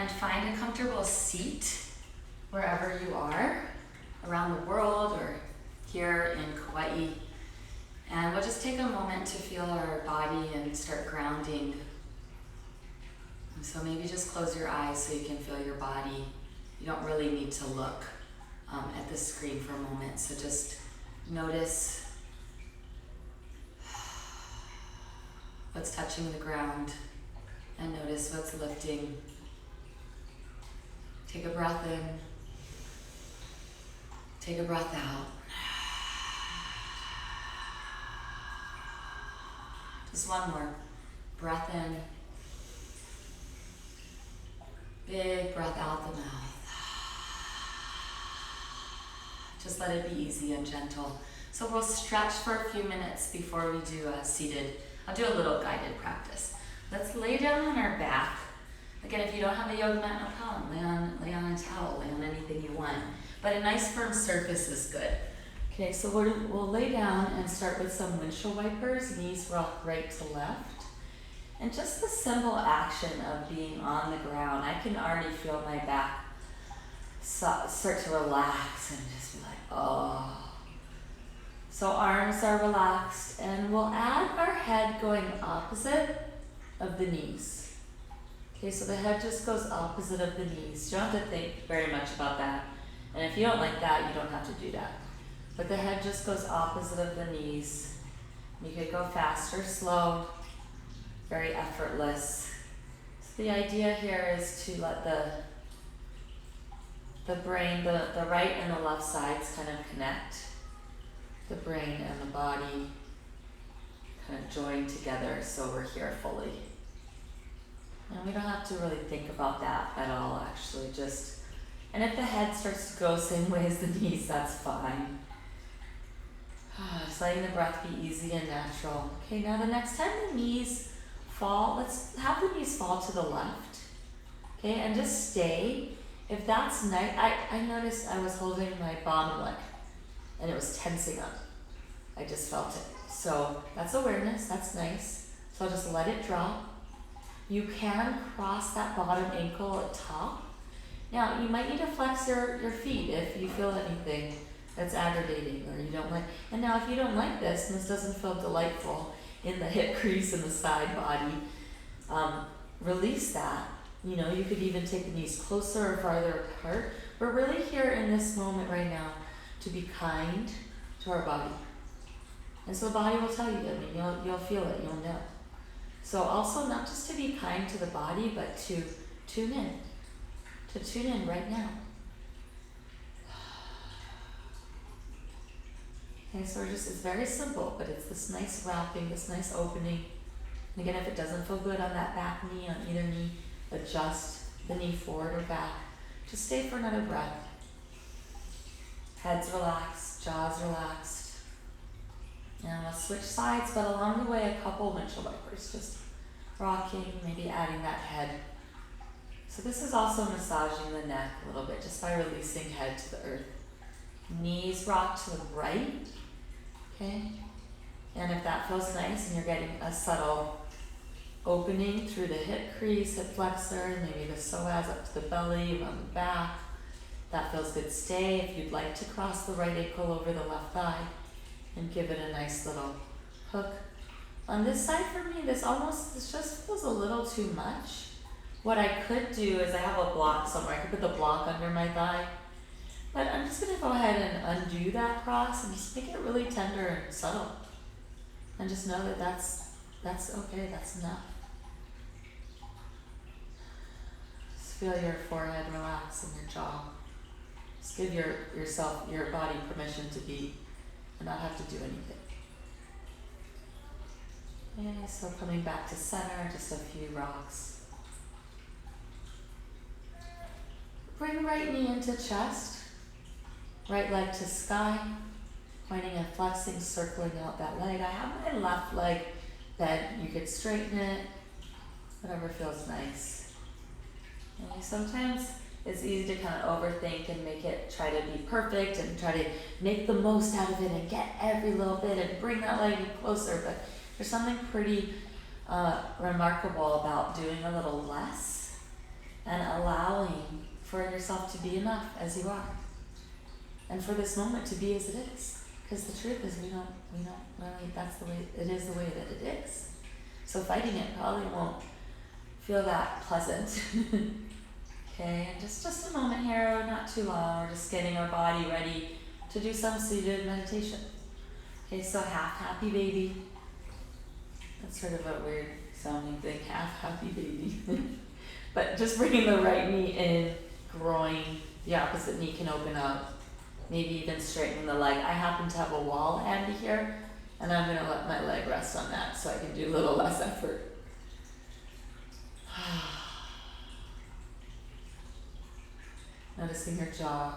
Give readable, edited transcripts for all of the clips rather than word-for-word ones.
And find a comfortable seat wherever you are around the world or here in Kauai. And we'll just take a moment to feel our body and start grounding. And so maybe just close your eyes so you can feel your body. You don't really need to look at the screen for a moment, so just notice what's touching the ground and notice what's lifting. Take a breath in, take a breath out. Just one more. Breath in. Big breath out the mouth. Just let it be easy and gentle. So we'll stretch for a few minutes before we do a seated. I'll do a little guided practice. Let's lay down on our back. Again, if you don't have a yoga mat, no problem. Lay on a towel, lay on anything you want. But a nice firm surface is good. Okay, so we'll lay down and start with some windshield wipers. Knees rock right to left. And just the simple action of being on the ground, I can already feel my back start to relax and just be like, oh. So arms are relaxed, and we'll add our head going opposite of the knees. Okay, so the head just goes opposite of the knees. You don't have to think very much about that. And if you don't like that, you don't have to do that. But the head just goes opposite of the knees. You could go fast or slow, very effortless. So the idea here is to let the brain, the right and the left sides kind of connect. The brain and the body kind of join together so we're here fully. And we don't have to really think about that at all, actually. And if the head starts to go the same way as the knees, that's fine. Just letting the breath be easy and natural. Okay, now the next time the knees fall, let's have the knees fall to the left. Okay, and just stay. If that's nice, I noticed I was holding my bottom leg and it was tensing up. I just felt it. So that's awareness, that's nice. So I'll just let it drop. You can cross that bottom ankle at top. Now, you might need to flex your feet if you feel anything that's aggravating or you don't like. And now if you don't like this, and this doesn't feel delightful in the hip crease and the side body, release that. You know, you could even take the knees closer or farther apart. We're really here in this moment right now to be kind to our body. And so the body will tell you, I mean, you'll feel it, you'll know. So also not just to be kind to the body, but to tune in right now. Okay, so it's very simple, but it's this nice wrapping, this nice opening. And again, if it doesn't feel good on that back knee, on either knee, adjust the knee forward or back. Just stay for another breath. Head's relaxed, jaws relaxed. And we'll switch sides, but along the way, a couple windshield wipers, just rocking, maybe adding that head. So this is also massaging the neck a little bit, just by releasing head to the earth. Knees rock to the right, okay? And if that feels nice and you're getting a subtle opening through the hip crease, hip flexor, maybe the psoas up to the belly, around the back, that feels good. Stay. If you'd like to cross the right ankle over the left thigh and give it a nice little hook. On this side for me, this just feels a little too much. What I could do is I have a block somewhere. I could put the block under my thigh. But I'm just going to go ahead and undo that cross and just make it really tender and subtle. And just know that that's okay, that's enough. Just feel your forehead relax and your jaw. Just give your body permission to be and not have to do anything. Okay, so coming back to center, just a few rocks. Bring right knee into chest. Right leg to sky, pointing and flexing, circling out that leg. I have my left leg bent. You could straighten it, whatever feels nice. And sometimes it's easy to kind of overthink and try to be perfect and try to make the most out of it and get every little bit and bring that leg in closer. But there's something pretty remarkable about doing a little less and allowing for yourself to be enough as you are. And for this moment to be as it is. Because the truth is we don't really, that's the way, it is the way that it is. So fighting it probably won't feel that pleasant. Okay, and just a moment here, not too long, we're just getting our body ready to do some seated meditation. Okay, so half happy baby. That's sort of a weird sounding thing, half happy baby. But just bringing the right knee in, groin, the opposite knee can open up. Maybe even straightening the leg. I happen to have a wall handy here, and I'm gonna let my leg rest on that so I can do a little less effort. Noticing your jaw.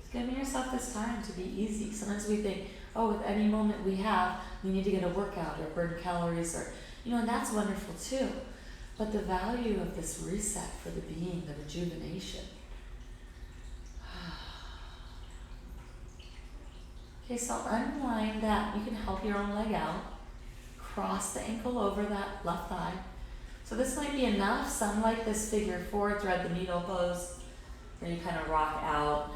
Just giving yourself this time to be easy. Sometimes we think, oh, with any moment we have, we need to get a workout or burn calories or, and that's wonderful too. But the value of this reset for the being, the rejuvenation. Okay, so unwind that. You can help your own leg out. Cross the ankle over that left thigh. So this might be enough. Some like this figure 4, thread the needle pose, where you kind of rock out.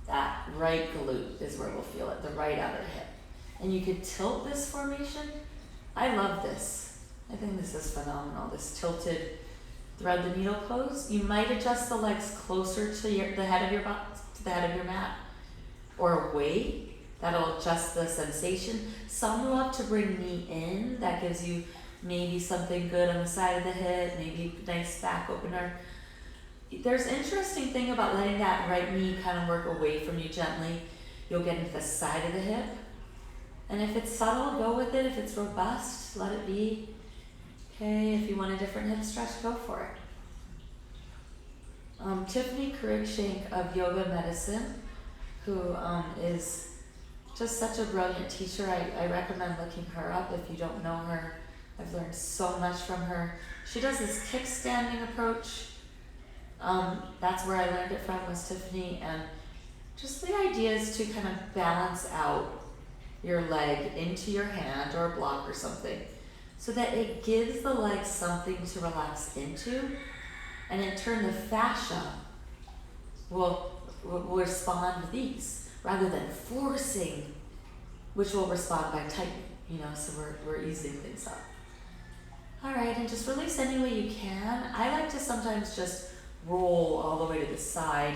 That right glute is where we'll feel it, the right outer hip. And you could tilt this formation. I love this. I think this is phenomenal, this tilted thread the needle pose. You might adjust the legs closer to the head of your mat, or away. That'll adjust the sensation. Some love to bring knee in. That gives you maybe something good on the side of the hip, maybe a nice back opener. There's an interesting thing about letting that right knee kind of work away from you gently. You'll get into the side of the hip. And if it's subtle, go with it. If it's robust, let it be. Okay, if you want a different hip stretch, go for it. Tiffany Cruikshank of Yoga Medicine, who is just such a brilliant teacher. I recommend looking her up if you don't know her. I've learned so much from her. She does this kickstanding approach. That's where I learned it from, was Tiffany. And just the idea is to kind of balance out your leg into your hand or a block or something, so that it gives the leg something to relax into, and in turn the fascia will respond with ease, rather than forcing, which will respond by tightening, so we're easing things up. All right, and just release any way you can. I like to sometimes just roll all the way to the side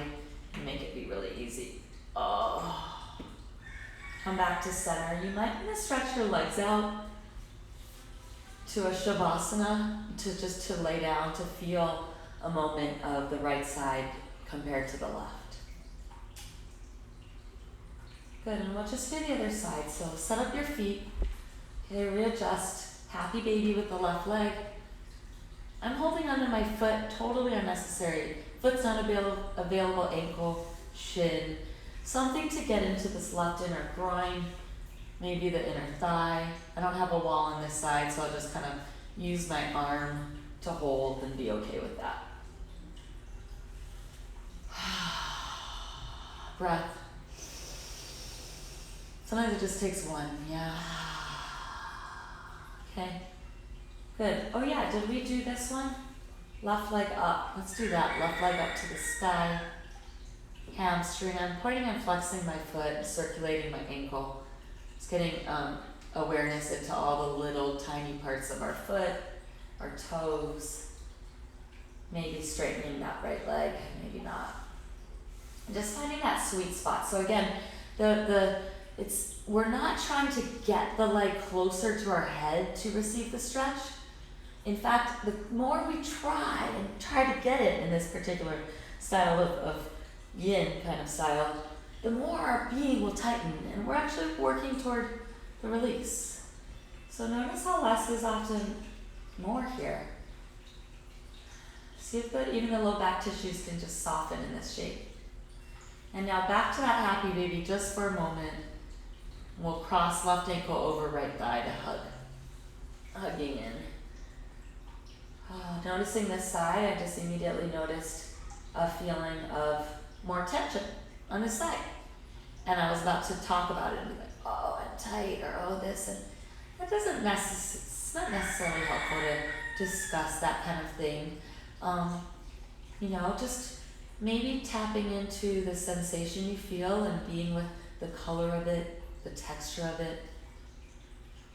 and make it be really easy. Oh. Come back to center. You might want to stretch your legs out to a shavasana, to lay down, to feel a moment of the right side compared to the left. Good, and we'll just do the other side. So set up your feet. Okay, readjust. Happy baby with the left leg. I'm holding onto my foot, totally unnecessary. Foot's not available, ankle, shin. Something to get into this left inner groin, maybe the inner thigh. I don't have a wall on this side, so I'll just kind of use my arm to hold and be okay with that. Breath. Sometimes it just takes one, yeah. Okay, good. Oh yeah, did we do this one? Left leg up, let's do that. Left leg up to the sky. Hamstring, I'm pointing and flexing my foot, circulating my ankle. Just getting awareness into all the little tiny parts of our foot, our toes. Maybe straightening that right leg, maybe not. Just finding that sweet spot. So again, we're not trying to get the leg closer to our head to receive the stretch. In fact, the more we try to get it in this particular style of yin kind of style, the more our being will tighten, and we're actually working toward the release. So notice how less is often more here. See if even the low back tissues can just soften in this shape. And now back to that happy baby just for a moment. We'll cross left ankle over right thigh to hug. Hugging in. Noticing this side, I just immediately noticed a feeling of more tension on this side. And I was about to talk about it and be like, oh, I'm tight, or oh, this. And that it's not necessarily helpful to discuss that kind of thing. You know, just maybe tapping into the sensation you feel and being with the color of it, the texture of it,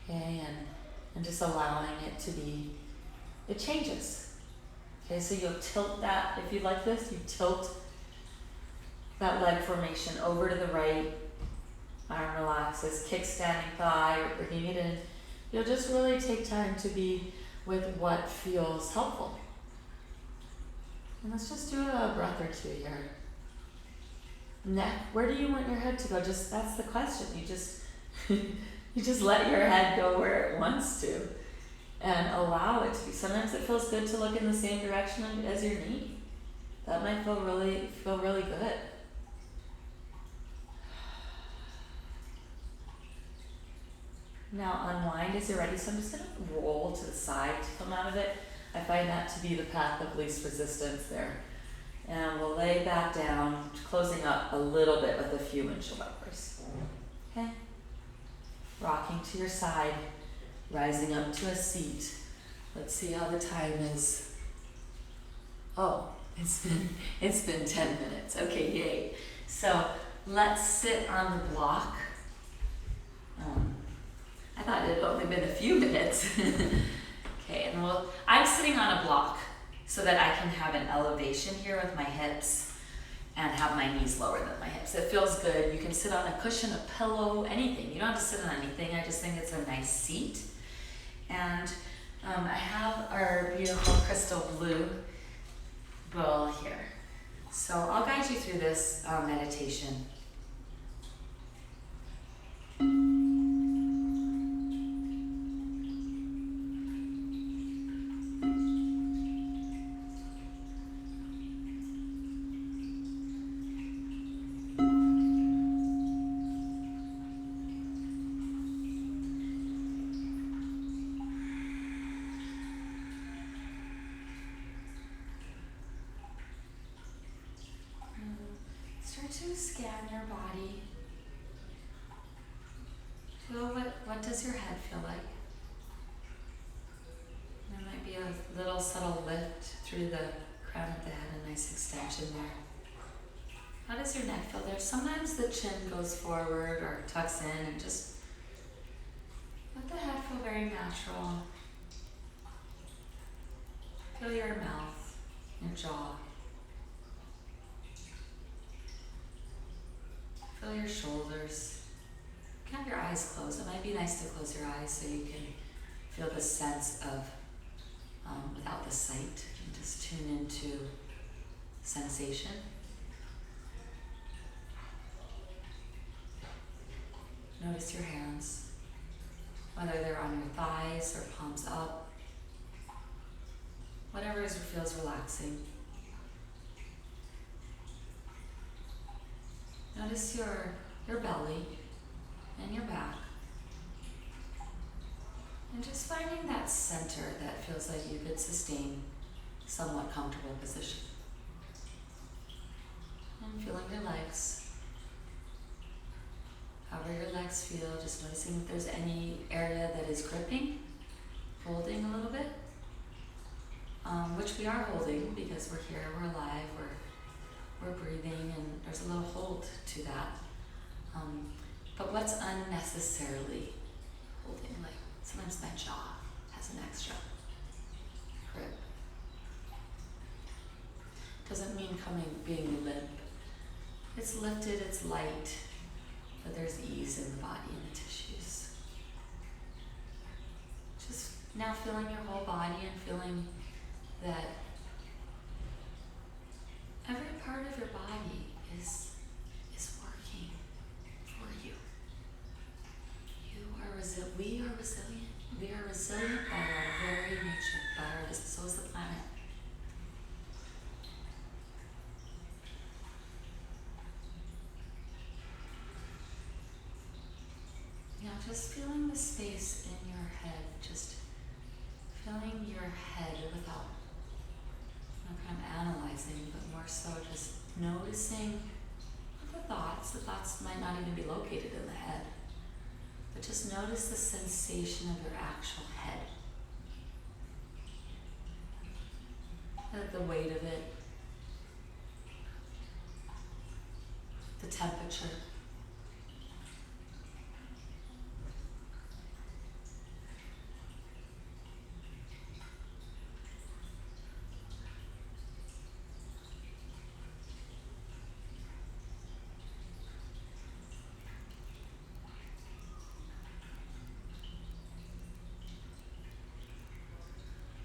okay, and just allowing it to be, it changes. Okay, so you'll tilt that, if you like this, you tilt that leg formation over to the right, arm relaxes, kickstanding thigh, or bringing it in. You'll just really take time to be with what feels helpful. And let's just do a breath or two here. Neck, where do you want your head to go? Just, that's the question. You just, you just let your head go where it wants to and allow it to be. Sometimes it feels good to look in the same direction as your knee. That might feel really good. Now unwind as you're ready. So I'm just gonna roll to the side to come out of it. I find that to be the path of least resistance there. And we'll lay back down, closing up a little bit with a few windshield wipers. Okay? Rocking to your side, rising up to a seat. Let's see how the time is. Oh, it's been 10 minutes. Okay, yay. So let's sit on the block. I thought it had only been a few minutes. Okay, and I'm sitting on a block so that I can have an elevation here with my hips and have my knees lower than my hips. It feels good. You can sit on a cushion, a pillow, anything. You don't have to sit on anything. I just think it's a nice seat. And I have our beautiful crystal blue bowl here. So I'll guide you through this meditation. Start to scan your body. Feel what does your head feel like? There might be a little subtle lift through the crown of the head, a nice extension there. How does your neck feel there? Sometimes the chin goes forward or tucks in, and just let the head feel very natural. Feel your mouth, your jaw. Feel your shoulders. You can have your eyes closed. It might be nice to close your eyes so you can feel the sense of, without the sight, and just tune into sensation. Notice your hands, whether they're on your thighs or palms up, whatever feels relaxing. Notice your belly and your back. And just finding that center that feels like you could sustain somewhat comfortable position. And feeling your legs. However your legs feel, just noticing if there's any area that is gripping, holding a little bit. Which we are holding because we're here, we're alive, we're breathing, and there's a little hold to that. But what's unnecessarily holding? Like sometimes my jaw has an extra grip. Doesn't mean being limp. It's lifted, it's light, but there's ease in the body and the tissues. Just now feeling your whole body and feeling that every part of your body is working for you. We are resilient. We are resilient by our very nature, so is the planet. Now just feeling the space in your head, just feeling your head without kind of analyzing, but more so just noticing the thoughts might not even be located in the head, but just notice the sensation of your actual head. The weight of it, the temperature.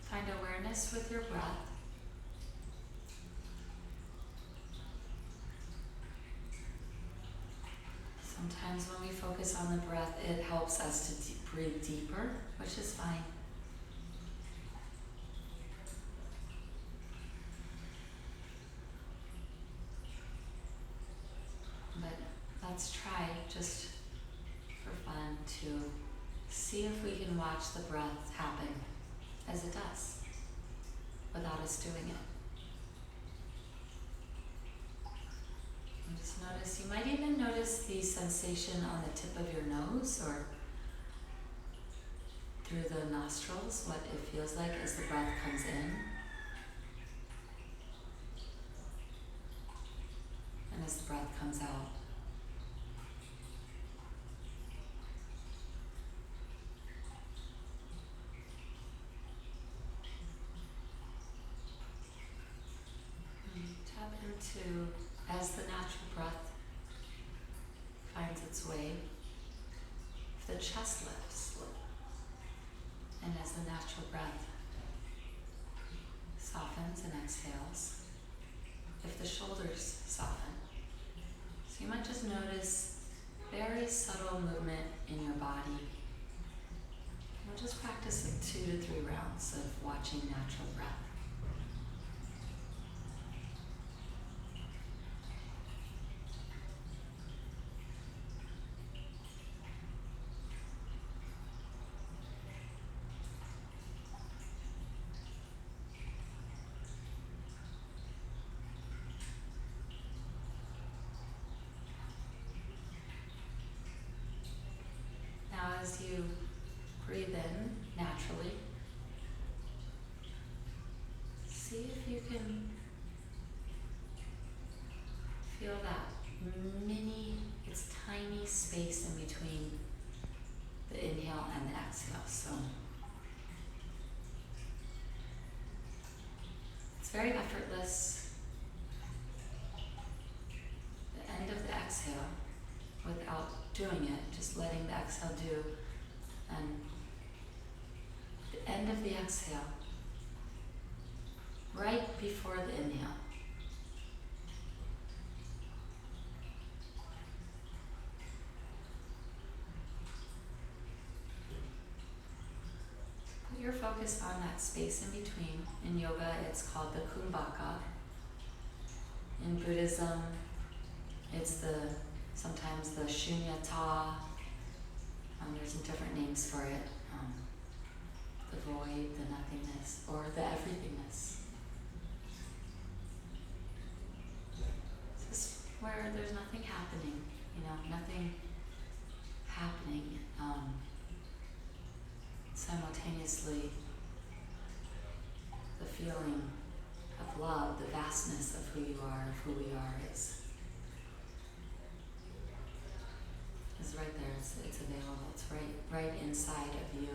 Find awareness with your breath. Sometimes when we focus on the breath, it helps us to breathe deeper, which is fine. But let's try, just for fun, to see if we can watch the breath happen as it does, without us doing it. And just notice, you might even notice the sensation on the tip of your nose or through the nostrils, what it feels like as the breath comes in and as the breath comes out. Tap into, as the natural breath finds its way, if the chest lifts, and as the natural breath softens and exhales, if the shoulders soften. So you might just notice very subtle movement in your body. We'll just practice like 2 to 3 rounds of watching natural breath. Now as you breathe in naturally, see if you can feel that it's tiny space in between the inhale and the exhale. So it's very effortless. The end of the exhale, without doing it, just letting the exhale do, and the end of the exhale, right before the inhale. Put your focus on that space in between. In yoga, it's called the Kumbhaka. In Buddhism, it's sometimes the shunyata. There's different names for it. The void, the nothingness, or the everythingness. This is where there's nothing happening, nothing happening. Simultaneously, the feeling of love, the vastness of who you are, of who we are is right there. It's available. It's right inside of you.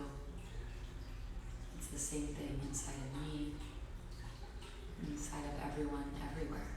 It's the same thing inside of me, inside of everyone, everywhere.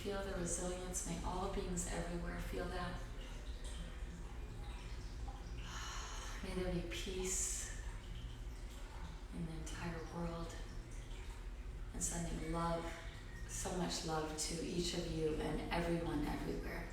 feel the resilience. May all beings everywhere feel that. May there be peace in the entire world. And sending love, so much love to each of you and everyone everywhere.